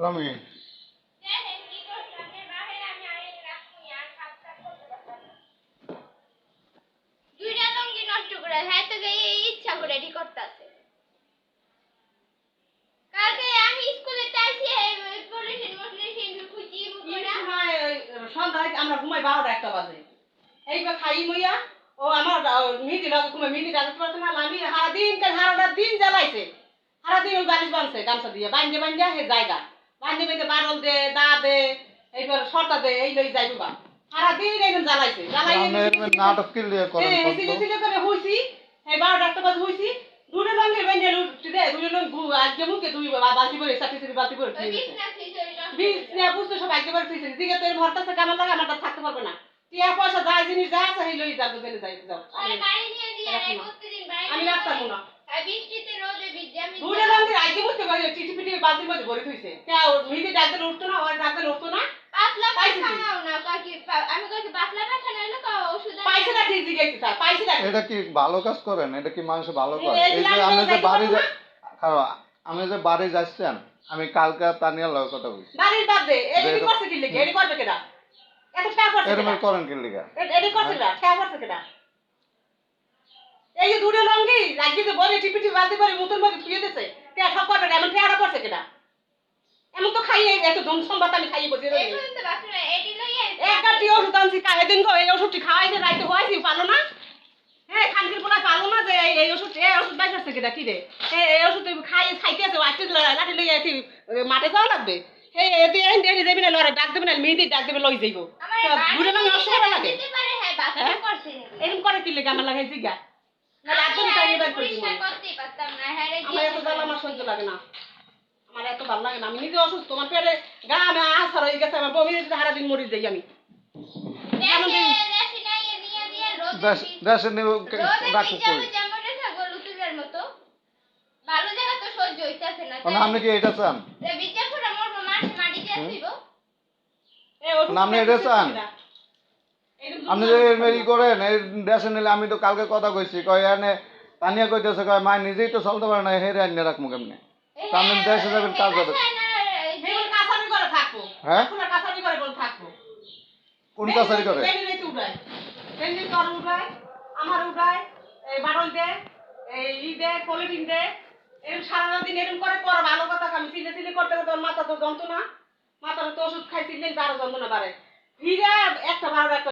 রমি দুইটা লঙ্গি নষ্ট করে হ্যাঁ তো ইচ্ছা করে এটি করতেছে কালকে আমি স্কুলে চাইছি পলিথিন খুঁজি সময় সন্ধ্যায় আমরা ঘুমাই 12টা 1টা বাজে এইবার খাই মইয়া ও আমার মিটি রাতে ঘুমাই মিটি রাতে পারতে না আমি সারাটা দিন জ্বালাইছে সারাদিন ওই বালিশ বানছে গামছা দিয়ে বান্ধে হে জায়গা বান্ধে বারল দে দা দে এইবার সর্তা দে এই লই যাইবো বা সারাদিন এইরকম জ্বালাইছে নাটক কি লিয়ে করেন করে হইছি এই 12টা 1টা বাজে হইছি দুটো লঙ্গে বেঁধে লুটতে দে দুটো লঙ্গ আজকে মুখে দুই বালতি করে চাটি বালতি করে বুঝতে সব একেবারে ফিসে দিকে তোর ভরটাছে কেমন লাগে আমারটা থাকতে পারবে না টিয়া পয়সা যায় জিনিস যা আছে এই লই যাবো জেনে যাই যাও আমি রাখতাম না বৃষ্টিতে রোদে ভিজে আমি দুটো লঙ্গে আজকে বুঝতে পারি চিঠি পিটি বালতির মধ্যে ভরে থইছে কেউ মিলি ডাকতে উঠতো না ওর ডাকতে উঠতো না পাতলা পায়খানাও না কাকি আমি কইছি পাতলা পায়খানা হলো তো ওষুধ পাইছে না ঠিক জিগাইতে স্যার পাইছে না এটা কি ভালো কাজ করেন এটা কি মানুষ ভালো করে এই যে আমি যে বাড়ি আমি যে বাড়ি যাচ্ছেন আমি কালকে তানিয়ার লগে কথা বলছি বাড়ির বাদ দে এডি করছে কি লিখে এডি করবে কেডা এত টাকা করছে এরকম করেন কি লিগা এডি করছে না টাকা করছে কেডা এই যে দুটো লঙ্গি লাগিয়ে যে বলে টিপিটি বালতি করে মুতর মধ্যে ধুয়ে দিছে তে ঠক করবে না এমন টাকা করছে কেডা এমন তো খাইয়ে এত ধন সম্পদ আমি খাইয়ে বসে রই এই পর্যন্ত বাথরুমে এডি লইয়ে একটা টি ওষুধ আনছি কাহে দিন গো এই ওষুধটি খাওয়াইছে রাইতে হইছি পালো না হ্যাঁ খানকির পোলা পালো না যে এই ওষুধ বাইসাছে কেডা কি রে এই ওষুধ খাইতে আছে ওয়াইতে লাঠি লইয়া এসে মাঠে যাওয়া লাগবে এই এদি এন্ড এদি যাবি না লড়া ডাক দেবে না মেহেদি ডাক দেবে লই যাইবো বুড়ে না নষ্ট করে লাগে দিতে পারে হ্যাঁ বাথরুম করছে এরকম করে কি লাগে আমার লাগে জিগা না একদম তাই এবার করে দিই করতেই পারতাম না হ্যাঁ রে আমার এত জ্বালা আমার সহ্য লাগে না আমার এত ভালো লাগে না আমি নিজে অসুস্থ আমার পেটে গা আমি আসার হয়ে গেছে আমার বমি সারা দিন মরি যাই আমি দেশে নাই নিয়ে দিয়ে রোদ দেশে নিয়ে রাখো কই যেমনটা থাকো লুতুজের মতো ভালো জায়গা তো সহ্য হইতাছে না মানে আপনি কি এটা চান রে বিজাপুরা মরবো মাঠে মাটি দিয়ে আসিব এই ওষুধ আপনি এটা চান আপনি যে মেরি করেন এই দেশে নিলে আমি তো কালকে কথা কইছি কয় এনে তানিয়া কইতেছে কয় মা নিজেই তো চলতে পারে না হেরে আইনে রাখবো কেমনে আপনি দেশে যাবেন কাজ হবে যেমন কাছারি করে থাকবো হ্যাঁ আপনার কাছারি করে বল থাকবো কোন কাছারি করে বেঙ্গলি তোর উড়ায় আমার উড়ায় এই বারল দে এই ই দে পলিথিন দে এরকম সারা দিন এরকম করে পর ভালো কথা আমি চিলে করতে করতে মাথা তো যন্ত্রণা মাথার তো ওষুধ খাইছিলেন তারও যন্ত্রণা বাড়ে হিরা একটা 12 একটা